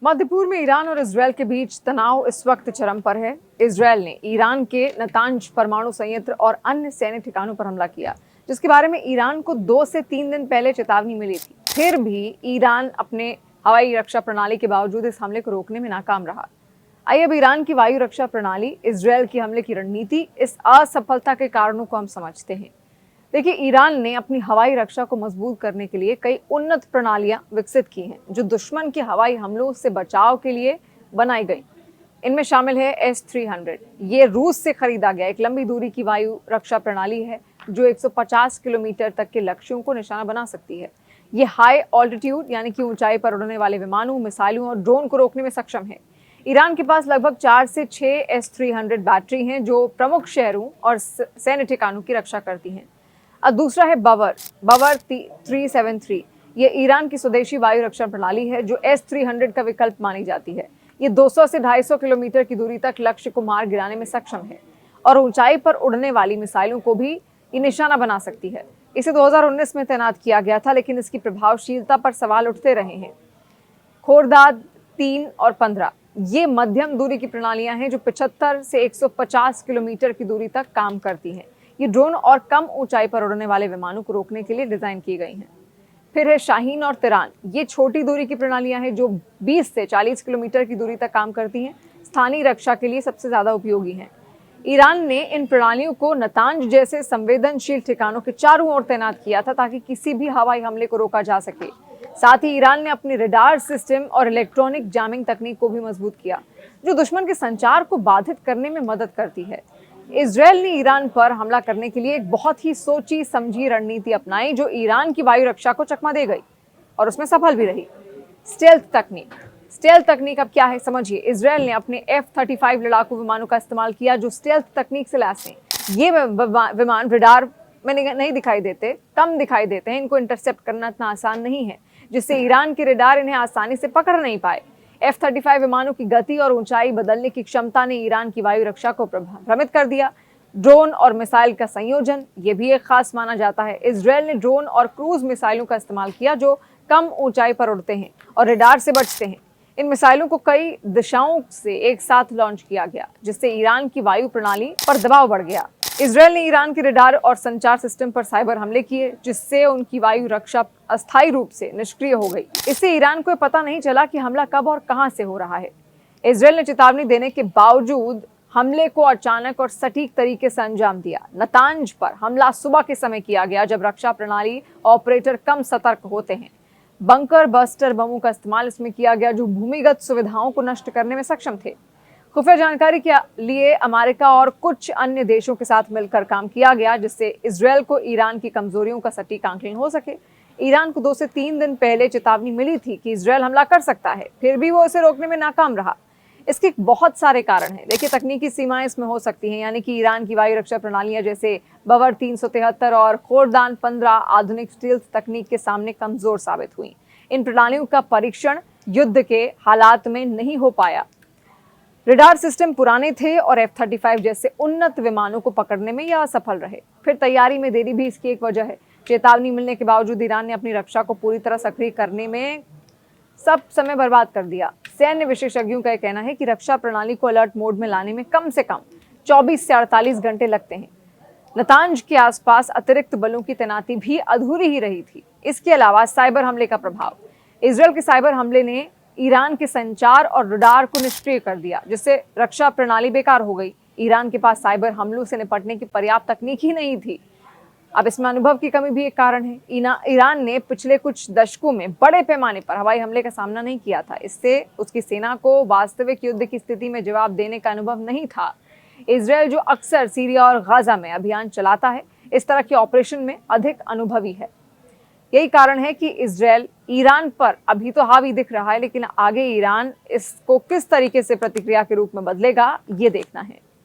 मध्य पूर्व में ईरान और इजरायल के बीच तनाव इस वक्त चरम पर है। इजरायल ने ईरान के नतांज परमाणु संयंत्र और अन्य सैन्य ठिकानों पर हमला किया, जिसके बारे में ईरान को 2 से 3 दिन पहले चेतावनी मिली थी। फिर भी ईरान अपने हवाई रक्षा प्रणाली के बावजूद इस हमले को रोकने में नाकाम रहा। आइए अब ईरान की वायु रक्षा प्रणाली, इजरायल की हमले की रणनीति, इस असफलता के कारणों को हम समझते हैं। देखिए, ईरान ने अपनी हवाई रक्षा को मजबूत करने के लिए कई उन्नत प्रणालियां विकसित की हैं, जो दुश्मन के हवाई हमलों से बचाव के लिए बनाई गई। इनमें शामिल है S-300। ये रूस से खरीदा गया एक लंबी दूरी की वायु रक्षा प्रणाली है, जो 150 किलोमीटर तक के लक्ष्यों को निशाना बना सकती है। ये हाई ऑल्टीट्यूड यानी कि ऊंचाई पर उड़ने वाले विमानों, मिसाइलों और ड्रोन को रोकने में सक्षम है। ईरान के पास लगभग 4 से 6 S-300 बैटरी हैं, जो प्रमुख शहरों और सैन्य ठिकानों की रक्षा करती हैं। और दूसरा है बवर 373। ये ईरान की स्वदेशी वायु रक्षा प्रणाली है, जो S-300 का विकल्प मानी जाती है। ये 200 से 250 किलोमीटर की दूरी तक लक्ष्य को मार गिराने में सक्षम है और ऊंचाई पर उड़ने वाली मिसाइलों को भी ये निशाना बना सकती है। इसे 2019 में तैनात किया गया था, लेकिन इसकी प्रभावशीलता पर सवाल उठते रहे हैं। खोरदाद 3 और 15 ये मध्यम दूरी की प्रणालियां हैं, जो 75 से 150 किलोमीटर की दूरी तक काम करती हैं। ये ड्रोन और कम ऊंचाई पर उड़ने वाले विमानों को रोकने के लिए डिजाइन की गई हैं। फिर है शाहीन और तिरान। ये छोटी दूरी की प्रणालियां हैं, जो 20 से 40 किलोमीटर की दूरी तक काम करती हैं। स्थानीय रक्षा के लिए सबसे ज्यादा उपयोगी हैं। ईरान ने इन प्रणालियों को नतांज जैसे संवेदनशील ठिकानों के चारों ओर तैनात किया था, ताकि किसी भी हवाई हमले को रोका जा सके। साथ ही ईरान ने अपनी रडार सिस्टम और इलेक्ट्रॉनिक जैमिंग तकनीक को भी मजबूत किया, जो दुश्मन के संचार को बाधित करने में मदद करती है। इजरायल ने ईरान पर हमला करने के लिए एक बहुत ही सोची समझी रणनीति अपनाई, जो ईरान की वायु रक्षा को चकमा दे गई और उसमें सफल भी रही। स्टेल्थ तकनीक अब क्या है, समझिए। इजरायल ने अपने F-35 लड़ाकू विमानों का इस्तेमाल किया, जो स्टेल्थ तकनीक से लैस हैं। ये विमान रडार में नहीं दिखाई देते, कम दिखाई देते हैं। इनको इंटरसेप्ट करना इतना आसान नहीं है, जिससे ईरान के रडार इन्हें आसानी से पकड़ नहीं पाए। F-35 विमानों की गति और ऊंचाई बदलने की क्षमता ने ईरान की वायु रक्षा को भ्रमित कर दिया। ड्रोन और मिसाइल का संयोजन, ये भी एक खास माना जाता है। इजरायल ने ड्रोन और क्रूज मिसाइलों का इस्तेमाल किया, जो कम ऊंचाई पर उड़ते हैं और रडार से बचते हैं। इन मिसाइलों को कई दिशाओं से एक साथ लॉन्च किया गया, जिससे ईरान की वायु प्रणाली पर दबाव बढ़ गया। इजरायल ने ईरान के रडार और संचार सिस्टम पर साइबर हमले किए, जिससे उनकी वायु रक्षा अस्थायी रूप से निष्क्रिय हो गई। इससे ईरान को पता नहीं चला कि हमला कब और कहां से हो रहा है। इजरायल ने चेतावनी देने के बावजूद हमले को अचानक और सटीक तरीके से अंजाम दिया। नतांज पर हमला सुबह के समय किया गया, जब रक्षा प्रणाली ऑपरेटर कम सतर्क होते हैं। बंकर बस्टर बमों का इस्तेमाल इसमें किया गया, जो भूमिगत सुविधाओं को नष्ट करने में सक्षम थे। खुफिया जानकारी के लिए अमेरिका और कुछ अन्य देशों के साथ मिलकर काम किया गया, जिससे इजरायल को ईरान की कमजोरियों का सटीक आकलन हो सके। ईरान को 2 से 3 दिन पहले चेतावनी मिली थी कि इजरायल हमला कर सकता है, फिर भी वो इसे रोकने में नाकाम रहा। इसके बहुत सारे कारण हैं। देखिए, तकनीकी सीमाएं इसमें हो सकती हैं, यानी कि ईरान की वायु रक्षा प्रणालियां जैसे बवर 373 और खोरदान 15 आधुनिक स्टील्थ तकनीक के सामने कमजोर साबित हुई। इन प्रणालियों का परीक्षण युद्ध के हालात में नहीं हो पाया। रडार सिस्टम पुराने थे और F-35 जैसे उन्नत विमानों को पकड़ने में यह असफल रहे। फिर तैयारी में देरी भी इसकी एक वजह है। चेतावनी मिलने के बावजूद ईरान ने अपनी रक्षा को पूरी तरह सक्रिय करने में सब समय बर्बाद कर दिया। सैन्य विशेषज्ञों का कहना है कि रक्षा प्रणाली को अलर्ट मोड में लाने में कम से कम 24 से 48 घंटे लगते हैं। नतांज के आसपास अतिरिक्त बलों की तैनाती भी अधूरी ही रही थी। इसके अलावा साइबर हमले का प्रभाव। इजरायल के साइबर हमले ने ईरान के संचार और रडार को निष्क्रिय कर दिया, जिससे रक्षा प्रणाली बेकार हो गई। ईरान के पास साइबर हमलों से निपटने की पर्याप्त तकनीक ही नहीं थी। अब इसमें अनुभव की कमी भी एक कारण है। ईरान ने पिछले कुछ दशकों में बड़े पैमाने पर हवाई हमले का सामना नहीं किया था। इससे उसकी सेना को वास्तविक युद्ध की स्थिति में जवाब देने का अनुभव नहीं था। इजरायल, जो अक्सर सीरिया और गाजा में अभियान चलाता है, इस तरह के ऑपरेशन में अधिक अनुभवी है। यही कारण है कि इजरायल ईरान पर अभी तो हावी दिख रहा है, लेकिन आगे ईरान इसको किस तरीके से प्रतिक्रिया के रूप में बदलेगा, ये देखना है।